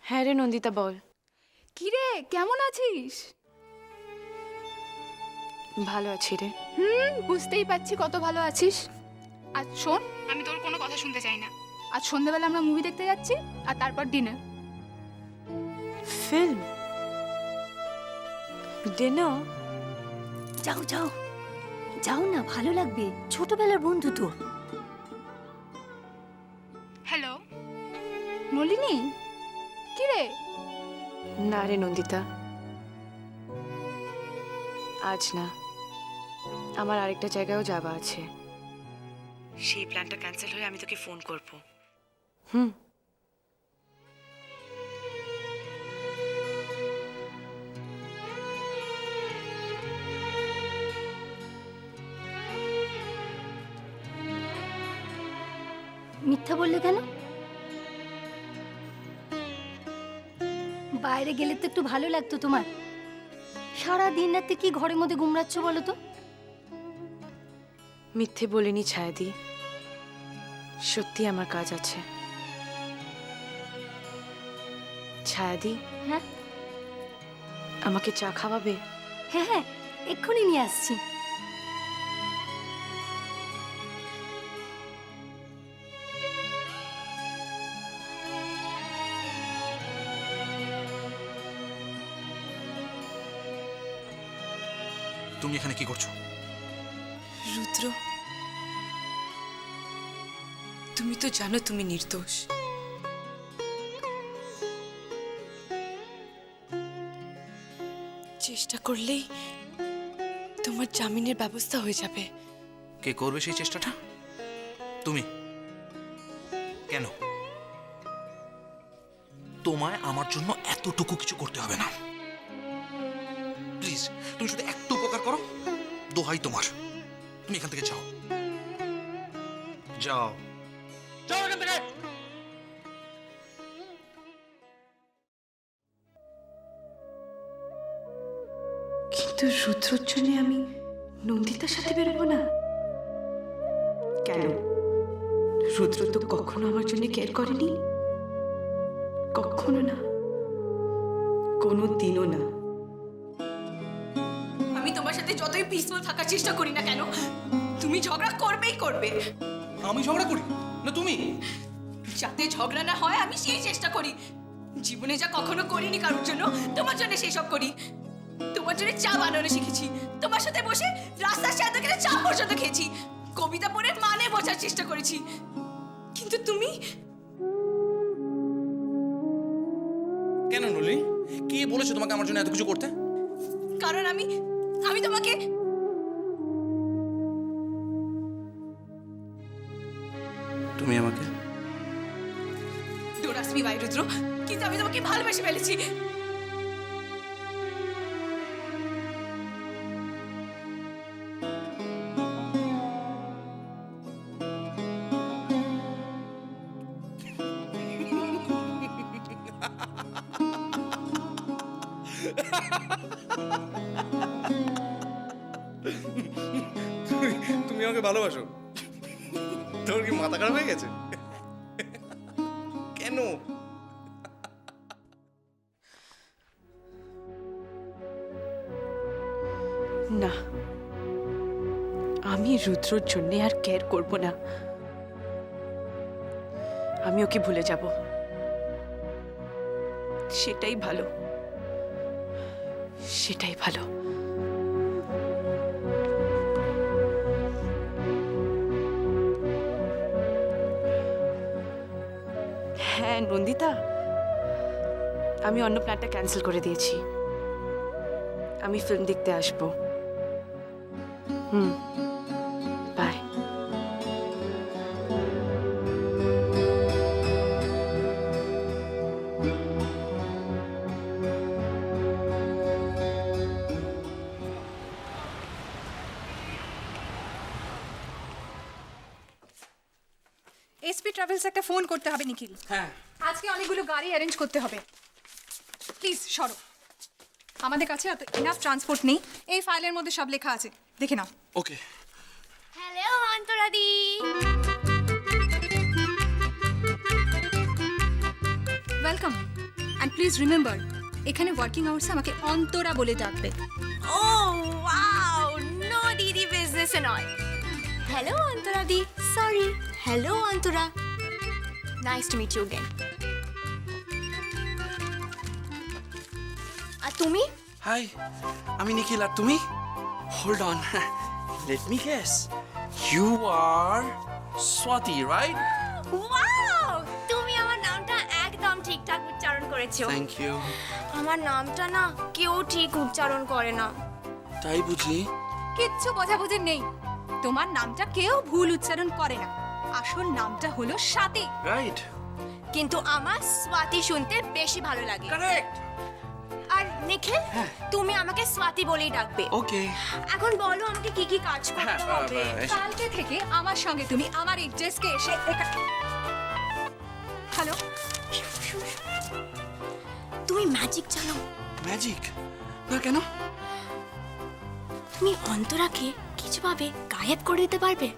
হ্যাঁ রে নন্দিতা, বল। কিরে কেমন আছিস? ভালো আছি রে। বুঝতেই পারছি কত ভালো আছিস। আজ শোন, আমি তোর কোনো কথা শুনতে চাই না। আজ সন্ধ্যাবেলা আমরা মুভি দেখতে যাচ্ছি, আর তারপর ডিনার। ফিল্ম? ডিনার? যাও যাও যাও না, ভালো লাগবে, ছোটবেলার বন্ধু তো। হ্যালো নলিনী, কিরে? না রে নন্দিতা, আজ না। আমার আরেকটা জায়গায়ও যাওয়া আছে। সেই প্ল্যানটা ক্যান্সেল হয়ে আমি তোকে ফোন করব। মিথ্যা বললে কেন? বাইরে গেলে তো একটু ভালো লাগতো তোমার। সারা দিন রাতে কি ঘরের মধ্যে গুমরাচ্ছ বলো তো? মিথ্যে বলিনি ছায়াদি, সত্যি আমার কাজ আছে। ছায়াদি, হ্যাঁ আমাকে চা খাওয়াবে? হ্যাঁ হ্যাঁ, এক্ষুনি নিয়ে আসছি। তুমি এখানে কি করছো? রুদ্র, তুমি তো জানো তুমি নির্দোষ। চেষ্টা করলেই তোমার জামিনের ব্যবস্থা হয়ে যাবে। কে করবে সেই চেষ্টাটা? তুমি। কেন? তোমায় আমার জন্য এতটুকু কিছু করতে হবে না। প্লিজ, তুমি শুধু একটু উপকার করো, দোহাই তোমার। তুমি এখান থেকে যাও, যাও যাও এখান থেকে। কিন্তু রুদ্রর জন্য আমি নন্দিতার সাথে বেরোবো না কেন? রুদ্র তো কখনো আমার জন্য কেয়ার করেনি, কখনো না, কোনো দিনও না। আমি তোমার সাথে যতই পিসফুল থাকার চেষ্টা করি না কেন, তুমি ঝগড়া করবেই করবে। আমি ঝগড়া করি না, তুমি? যাতে ঝগড়া না হয় আমি সেই চেষ্টা করি। জীবনে যা কখনো করিনি কারোর জন্য, তোমার জন্য সেই সব করি। তোমার জন্য চা বানানো শিখেছি, তোমার সাথে বসে রাস্তার সাথে গেলে চা পর্যন্ত খেয়েছি, কবিতা পড়ে মানে বোঝার চেষ্টা করেছি। কিন্তু তুমি কেন নলি? কে বলেছো তোমাকে আমার জন্য এত কিছু করতে? কারণ আমি তোমাকে তুমি আমাকে ডোরাসমি ভাই রুদ্র, কিন্তু আমি তোমাকে ভালোবেসে ফেলেছি। তুমি আমাকে ভালোবাসো? তোর কি মাথা খারাপ হয়ে গেছে? কেন? না, আমি রুদ্রর জন্য আর কেয়ার করব না। আমি ওকে ভুলে যাব, সেটাই ভালো, সেটাই ভালো। হ্যাঁ নন্দিতা, আমি অন্য প্ল্যানটা ক্যান্সেল করে দিয়েছি। আমি ফিল্ম দেখতে আসবো। বাই। এসপি ট্রাভেলস একটা ফোন করতে হবে নিখিল। হ্যাঁ, আজকে অনেকগুলো গাড়ি অ্যারেঞ্জ করতে হবে। প্লিজ সরো, আমাদের কাছে এত ইনাফ ট্রান্সপোর্ট নেই। এই ফাইলের মধ্যে সব লেখা আছে, দেখে নাও। ওকে। হ্যালো অন্তরাদি। ওয়েলকাম। অ্যান্ড প্লিজ রিমেম্বার এখানে ওয়ার্কিং আওয়ার্সে আমাকে অন্তরা বলে ডাকবে। ও ওয়াও, নো দিদি বিজনেসে নয়। হ্যালো অন্তরা দি, sorry, hello Antara, nice to meet you again. আর তুমি? হাই, আমি নিখিল, আর তুমি? Hold on, let me guess, you are Swati, right? Wow, তুমি আমার নামটা একদম ঠিকঠাক উচ্চারণ করেছো। Thank you. আমার নামটা না কেউ ঠিক উচ্চারণ করে না। তাই বুঝি? কিচ্ছু বোঝাবুঝি নেই, তোমার নামটা কেউ ভুল উচ্চারণ করে না। আসল নামটা হলো স্বাতি। রাইট, কিন্তু আমার স্বাতি শুনতে বেশি ভালো লাগে। কারেক্ট। আর নিখিল, তুমি আমাকে স্বাতি বলেই ডাকবে। ওকে। এখন বলো আমাকে কি কি কাজ করতে হবে। কালকে থেকে আমার সঙ্গে তুমি আমার এই ডেস্কে এসে হ্যালো, তুমি ম্যাজিক জানো? ম্যাজিক? না, কেন? তুমি অন্তরাকে কিছুভাবে গায়েব করে দিতে পারবে।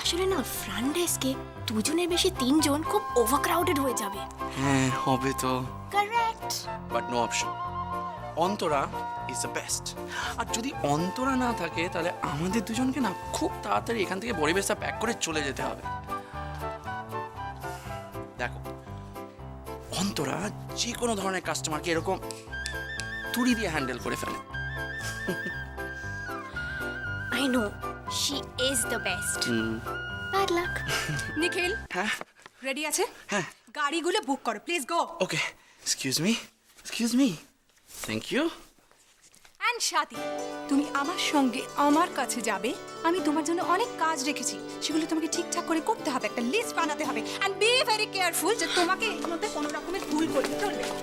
আসলে না, ফ্রন্ট ডেস্কে দুজনের বেশি তিনজন খুব ওভারক্রাউডেড হয়ে যাবে। হ্যাঁ, হবে তো। Correct. But no option, Antara is the best. আর যদি অন্তরা না থাকে তাহলে আমাদের দুজনকে না খুব তাড়াতাড়ি এখান থেকে পরিবেশটা প্যাক করে চলে যেতে হবে। দেখো, অন্তরা যে কোনো ধরনের কাস্টমারকে এরকম তুড়ি দিয়ে হ্যান্ডেল করে ফেলে। I know, she is the best. Bad luck. Nikhil হ্যাঁ রেডি আছে? হ্যাঁ। গাড়িগুলো বুক করো, please go. Okay, excuse me, thank you. And Swati, তুমি আমার সঙ্গে আমার কাছে যাবে। আমি তোমার জন্য অনেক কাজ রেখেছি, সেগুলো তোমাকে ঠিকঠাক করে করতে হবে, একটা লিস্ট বানাতে হবে। অ্যান্ড বি ভেরি কেয়ারফুল যে তোমাকে এর মধ্যে কোনো রকমের ভুল করতে চলবে না।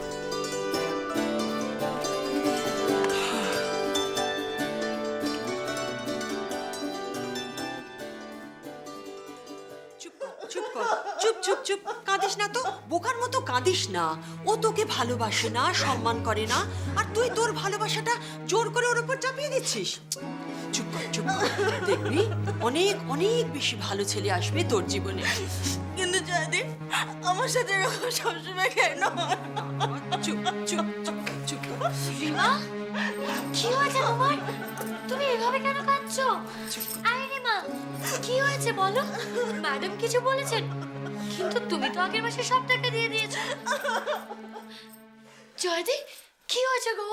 চুপ কর, চুপ চুপ চুপ, কাঁদিস না তো, বোকার মতো কাঁদিস না। ও তোকে ভালোবাসে না, সম্মান করে না, আর তুই তোর ভালোবাসাটা জোর করে ওর উপর চাপিয়ে দিচ্ছিস। চুপ কর, চুপ কর, দেখবি অনেক অনেক বেশি ভালো ছেলে আসবে তোর জীবনে। কিন্তু জয়দীপ আমার সাথে সবসময় কেন? চুপ চুপ চুপ চুপ কর। রিমা, কি হয়েছে তোমার? তুমি এভাবে কেন কাঁদছো? আরে রিমা, কি হয়েছে বলো? ম্যাডাম কিছু বলেছেন? কিন্তু তুমি তো আগের মাসে সব টাকা দিয়ে দিয়েছো। জয়দি, কি হয়েছে গো?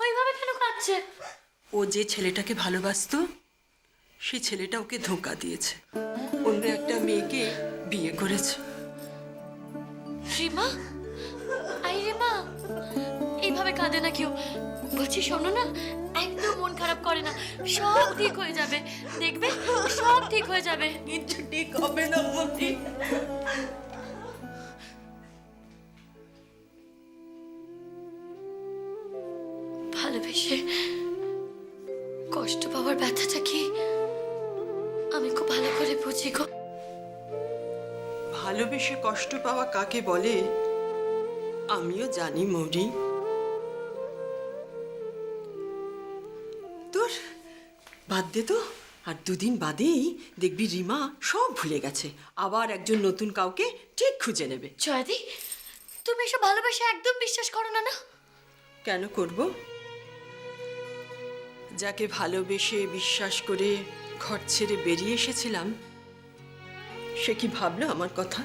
ওইভাবে কেন কাঁদছে? ও যে ছেলেটাকে ভালোবাসতো, সেই ছেলেটা ওকে ধোঁকা দিয়েছে, অন্য একটা মেয়েকে বিয়ে করেছে। রিমা, আই রিমা, এইভাবে কাঁদে না কেউ। বলছি শোনো না, একদম মন খারাপ করে না, সব ঠিক হয়ে যাবে, দেখবে সব ঠিক হয়ে যাবে। কিন্তু ঠিক হবে না মতি। ভালোবেসে কষ্ট পাওয়ার ব্যথাটা কি আমি খুব ভালো করে বুঝি গো। ভালোবেসে কষ্ট পাওয়া কাকে বলে আমিও জানি মৌরি। তোর বাদ দে তো, আর দুদিন বাদেই দেখবি রিমা সব ভুলে গেছে, আবার একজন নতুন কাউকে ঠিক খুঁজে নেবে। জয়দি, তুমি এসব ভালোবাসা একদম বিশ্বাস করো না? না, কেন করব? যাকে ভালোবেসে বিশ্বাস করে ঘর ছেড়ে বেরিয়ে এসেছিলাম, সে কি ভাবলো আমার কথা?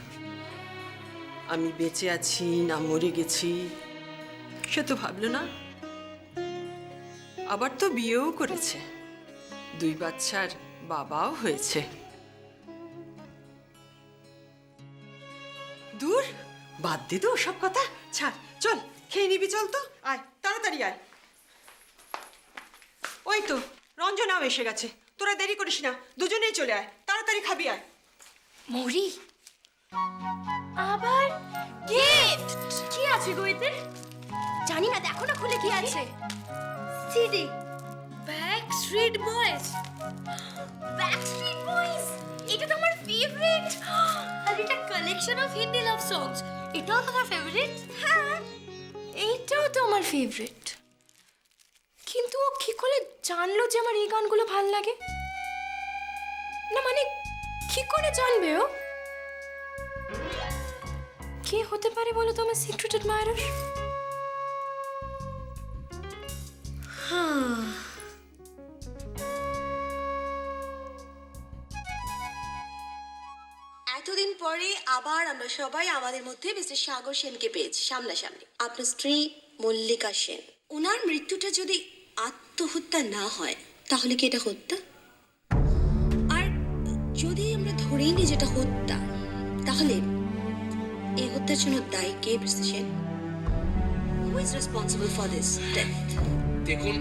আমি বেঁচে আছি না মরে গেছি সে তো ভাবলো না। আবার তো বিয়েও করেছে, 2 বাচ্চার বাবাও হয়েছে। দূর, বাদ দে তো সব কথা, ছাড়, চল খেয়ে নিবি, চল তো, আয় তাড়াতাড়ি আয়। ওই তো রঞ্জনাও এসে গেছে, তোরা দেরি করিস না, দুজনেই চলে আয়, তাড়াতাড়ি খাবি আয়। মৌরি, আবার গিফট কি আছে গো এতে? জানি না, দেখো না খুলে কি আছে। CD Backstreet Boys. Backstreet Boys, এটা তো আমার ফেভারিট। আর এটা collection of Hindi love songs. এটাও তোমার ফেভারিট? হ্যাঁ, এইটাও তো আমার ফেভারিট। কিন্তু ও কি করে জানলো যে আমার এই গানগুলো ভাল লাগে? না মানে কি করে জানবে ও? কে হতে পারে বলো তো আমার সিক্রেট অ্যাডমায়ারার? আবার আমরা সবাই আমাদের মধ্যে মিস্টার সাগর সেনকে পেয়েছি সামনাসামনি। আপনার স্ত্রী মল্লিকা সেন, ওনার মৃত্যুটা যদি আত্মহত্যা না হয় তাহলে কি এটা হত্যা? আর যদি আমরা ধরেই নিই যেটা হত্যা, তাহলে এই হত্যার জন্য দায়ী কে mister Sen? Who is responsible for this death? দেখুন